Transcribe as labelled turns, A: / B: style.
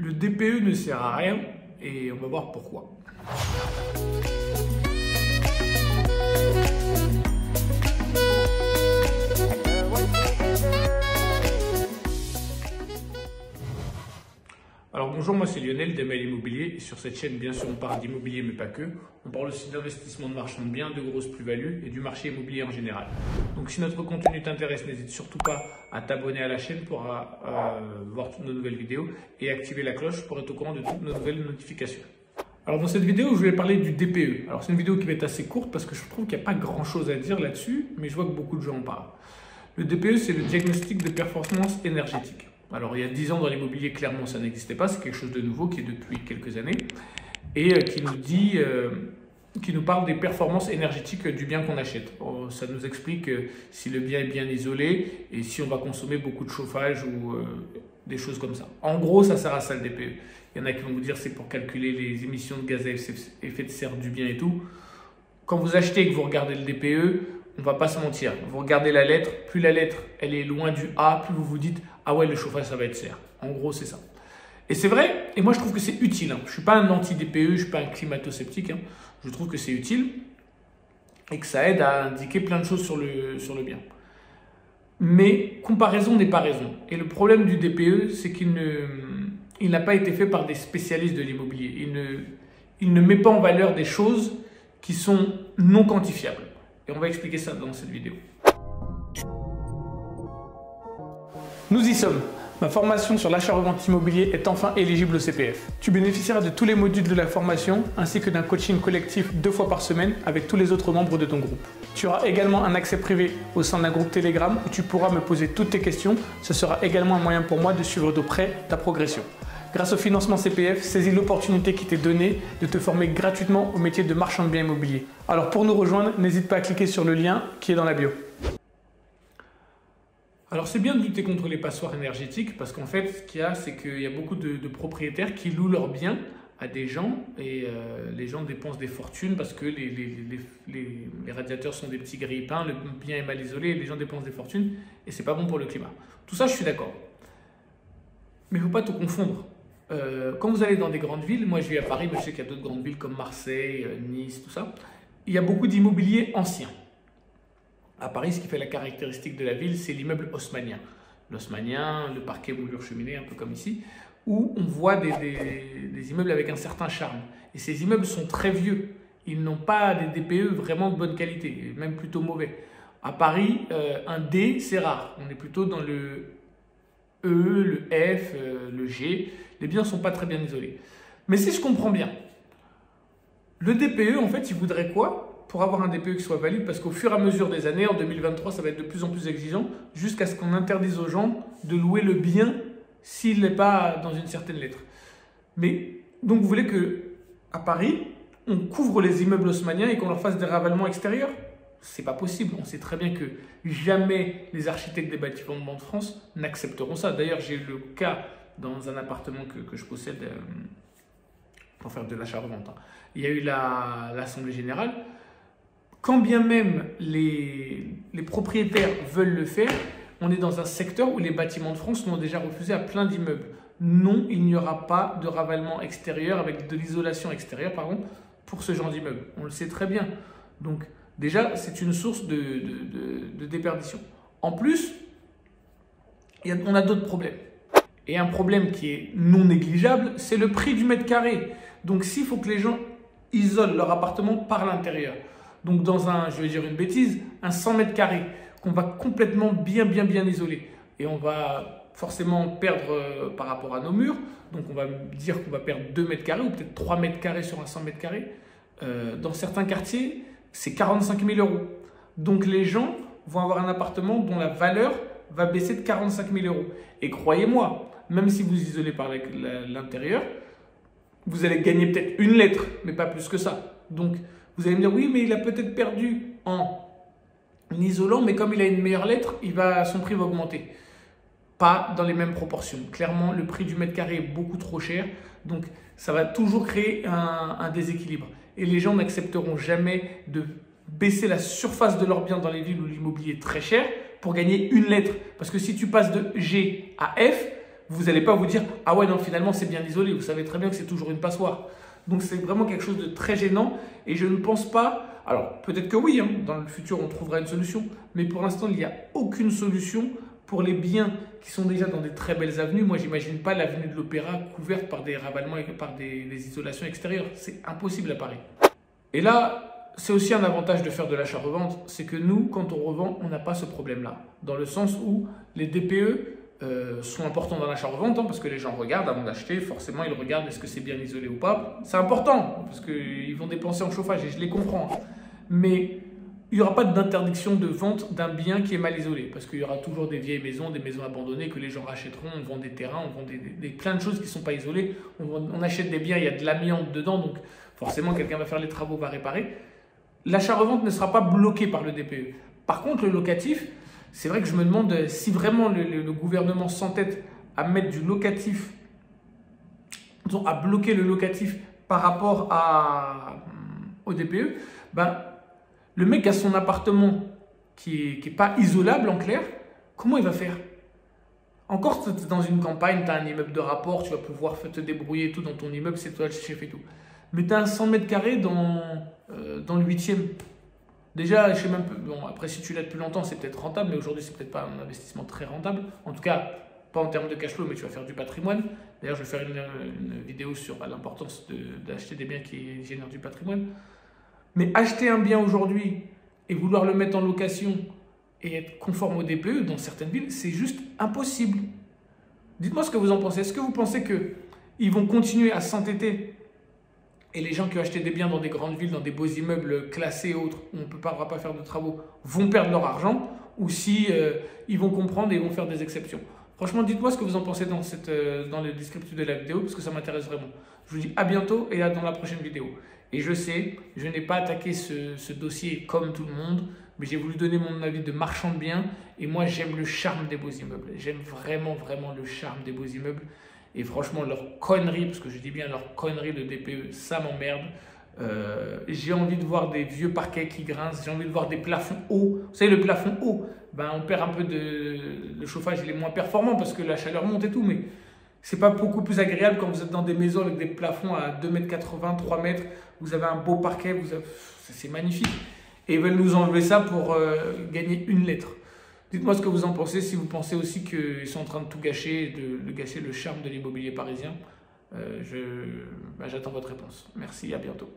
A: Le DPE ne sert à rien et on va voir pourquoi. Alors bonjour, moi c'est Lionel d'ML Immobilier et sur cette chaîne bien sûr on parle d'immobilier mais pas que. On parle aussi d'investissement de marchand de biens, de grosses plus-values et du marché immobilier en général. Donc si notre contenu t'intéresse, n'hésite surtout pas à t'abonner à la chaîne pour voir toutes nos nouvelles vidéos et activer la cloche pour être au courant de toutes nos nouvelles notifications. Alors dans cette vidéo je vais parler du DPE. Alors c'est une vidéo qui va être assez courte parce que je trouve qu'il n'y a pas grand chose à dire là-dessus, mais je vois que beaucoup de gens en parlent. Le DPE c'est le diagnostic de performance énergétique. Alors, il y a 10 ans dans l'immobilier, clairement, ça n'existait pas. C'est quelque chose de nouveau qui est depuis quelques années et qui nous parle des performances énergétiques du bien qu'on achète. Ça nous explique si le bien est bien isolé et si on va consommer beaucoup de chauffage ou des choses comme ça. En gros, ça sert à ça le DPE. Il y en a qui vont vous dire c'est pour calculer les émissions de gaz à effet de serre du bien et tout. Quand vous achetez et que vous regardez le DPE, on ne va pas se mentir. Vous regardez la lettre, plus la lettre elle est loin du A, plus vous vous dites ah ouais, le chauffage ça va être serre. En gros, c'est ça. Et c'est vrai, et moi je trouve que c'est utile. Je ne suis pas un anti-DPE, je ne suis pas un climato-sceptique. Je trouve que c'est utile et que ça aide à indiquer plein de choses sur le bien. Mais comparaison n'est pas raison. Et le problème du DPE, c'est qu'il n'a pas été fait par des spécialistes de l'immobilier. Il ne met pas en valeur des choses qui sont non quantifiables. Et on va expliquer ça dans cette vidéo. Nous y sommes. Ma formation sur l'achat-revente immobilier est enfin éligible au CPF. Tu bénéficieras de tous les modules de la formation ainsi que d'un coaching collectif 2 fois par semaine avec tous les autres membres de ton groupe. Tu auras également un accès privé au sein d'un groupe Telegram où tu pourras me poser toutes tes questions. Ce sera également un moyen pour moi de suivre de près ta progression. Grâce au financement CPF, saisis l'opportunité qui t'est donnée de te former gratuitement au métier de marchand de biens immobiliers. Alors pour nous rejoindre, n'hésite pas à cliquer sur le lien qui est dans la bio. Alors c'est bien de lutter contre les passoires énergétiques parce qu'en fait, ce qu'il y a, c'est qu'il y a beaucoup de propriétaires qui louent leurs biens à des gens et les gens dépensent des fortunes parce que les radiateurs sont des petits grille-pains, le bien est mal isolé et les gens dépensent des fortunes et c'est pas bon pour le climat. Tout ça, je suis d'accord. Mais il ne faut pas tout confondre. Quand vous allez dans des grandes villes, moi je vis à Paris, mais je sais qu'il y a d'autres grandes villes comme Marseille, Nice, tout ça, il y a beaucoup d'immobilier ancien. À Paris, ce qui fait la caractéristique de la ville, c'est l'immeuble haussmannien. L'haussmannien, le parquet moulure cheminée, un peu comme ici, où on voit des immeubles avec un certain charme. Et ces immeubles sont très vieux. Ils n'ont pas des DPE vraiment de bonne qualité, même plutôt mauvais. À Paris, un D, c'est rare. On est plutôt dans le E, le F, le G. Les biens ne sont pas très bien isolés. Mais si je comprends bien, le DPE, en fait, il voudrait quoi pour avoir un DPE qui soit valide? Parce qu'au fur et à mesure des années, en 2023, ça va être de plus en plus exigeant, jusqu'à ce qu'on interdise aux gens de louer le bien s'il n'est pas dans une certaine lettre. Mais, donc vous voulez qu'à Paris, on couvre les immeubles haussmanniens et qu'on leur fasse des ravalements extérieurs? C'est pas possible. On sait très bien que jamais les architectes des bâtiments de France n'accepteront ça. D'ailleurs, j'ai le cas dans un appartement que je possède pour faire de l'achat-revente. Il y a eu l'Assemblée Générale. Quand bien même les propriétaires veulent le faire, on est dans un secteur où les bâtiments de France l'ont déjà refusé à plein d'immeubles. Non, il n'y aura pas de ravalement extérieur avec de l'isolation extérieure, pour ce genre d'immeuble. On le sait très bien. Donc, déjà, c'est une source de déperdition. En plus, on a d'autres problèmes. Et un problème qui est non négligeable, c'est le prix du mètre carré. Donc, s'il faut que les gens isolent leur appartement par l'intérieur, donc dans je vais dire une bêtise, un 100 mètres carrés qu'on va complètement bien isoler et on va forcément perdre par rapport à nos murs, donc on va dire qu'on va perdre 2 mètres carrés ou peut-être 3 mètres carrés sur un 100 mètres carrés. Dans certains quartiers, c'est 45 000 €. Donc les gens vont avoir un appartement dont la valeur va baisser de 45 000 €. Et croyez-moi, même si vous isolez par l'intérieur, vous allez gagner peut-être une lettre, mais pas plus que ça. Donc vous allez me dire, oui, mais il a peut-être perdu en isolant, mais comme il a une meilleure lettre, son prix va augmenter. Pas dans les mêmes proportions. Clairement, le prix du mètre carré est beaucoup trop cher, donc ça va toujours créer un déséquilibre. Et les gens n'accepteront jamais de baisser la surface de leur bien dans les villes où l'immobilier est très cher pour gagner une lettre. Parce que si tu passes de G à F, vous n'allez pas vous dire « Ah ouais, non, finalement, c'est bien isolé. » Vous savez très bien que c'est toujours une passoire. Donc, c'est vraiment quelque chose de très gênant et je ne pense pas… Alors, peut-être que oui, hein, dans le futur, on trouvera une solution. Mais pour l'instant, il n'y a aucune solution pour les biens qui sont déjà dans des très belles avenues. Moi, j'imagine pas l'avenue de l'Opéra couverte par des ravalements et par des isolations extérieures. C'est impossible à Paris. Et là, c'est aussi un avantage de faire de l'achat-revente. C'est que nous, quand on revend, on n'a pas ce problème-là. Dans le sens où les DPE sont importants dans l'achat-revente, hein, parce que les gens regardent avant d'acheter. Forcément, ils regardent est-ce que c'est bien isolé ou pas. C'est important, parce qu'ils vont dépenser en chauffage et je les comprends. Hein. Mais il n'y aura pas d'interdiction de vente d'un bien qui est mal isolé, parce qu'il y aura toujours des vieilles maisons, des maisons abandonnées que les gens rachèteront, on vend des terrains, on vend plein de choses qui ne sont pas isolées, on achète des biens, il y a de l'amiante dedans, donc forcément quelqu'un va faire les travaux, va réparer. L'achat-revente ne sera pas bloqué par le DPE. Par contre, le locatif, c'est vrai que je me demande si vraiment le gouvernement s'entête à mettre du locatif, disons, à bloquer le locatif par rapport au DPE, ben, le mec a son appartement qui est pas isolable en clair, comment il va faire? Encore dans une campagne, tu as un immeuble de rapport, tu vas pouvoir te débrouiller et tout dans ton immeuble, c'est toi le chef et tout. Mais tu as un 100 mètres carrés dans le 8e. Déjà, je sais même pas, bon, après si tu l'as depuis longtemps, c'est peut-être rentable, mais aujourd'hui, c'est peut-être pas un investissement très rentable. En tout cas, pas en termes de cash flow, mais tu vas faire du patrimoine. D'ailleurs, je vais faire une vidéo sur l'importance d'acheter des biens qui génèrent du patrimoine. Mais acheter un bien aujourd'hui et vouloir le mettre en location et être conforme au DPE dans certaines villes, c'est juste impossible. Dites-moi ce que vous en pensez. Est-ce que vous pensez qu'ils vont continuer à s'entêter et les gens qui ont acheté des biens dans des grandes villes, dans des beaux immeubles classés et autres, où on ne pourra pas faire de travaux, vont perdre leur argent, ou si ils vont comprendre et vont faire des exceptions? Franchement, dites-moi ce que vous en pensez dans le descriptif de la vidéo, parce que ça m'intéresse vraiment. Je vous dis à bientôt et à dans la prochaine vidéo. Et je sais, je n'ai pas attaqué ce dossier comme tout le monde, mais j'ai voulu donner mon avis de marchand de biens. Et moi, j'aime le charme des beaux immeubles. J'aime vraiment, vraiment le charme des beaux immeubles. Et franchement, leur connerie, parce que je dis bien leur connerie de DPE, ça m'emmerde. J'ai envie de voir des vieux parquets qui grincent, j'ai envie de voir des plafonds hauts. Vous savez, le plafond haut, ben, on perd un peu le chauffage, il est moins performant parce que la chaleur monte et tout, mais c'est pas beaucoup plus agréable quand vous êtes dans des maisons avec des plafonds à 2,80 m, 3 mètres, vous avez un beau parquet, c'est magnifique. Et ils veulent nous enlever ça pour gagner une lettre. Dites-moi ce que vous en pensez, si vous pensez aussi qu'ils sont en train de tout gâcher, de gâcher le charme de l'immobilier parisien. J'attends votre réponse. Merci, à bientôt.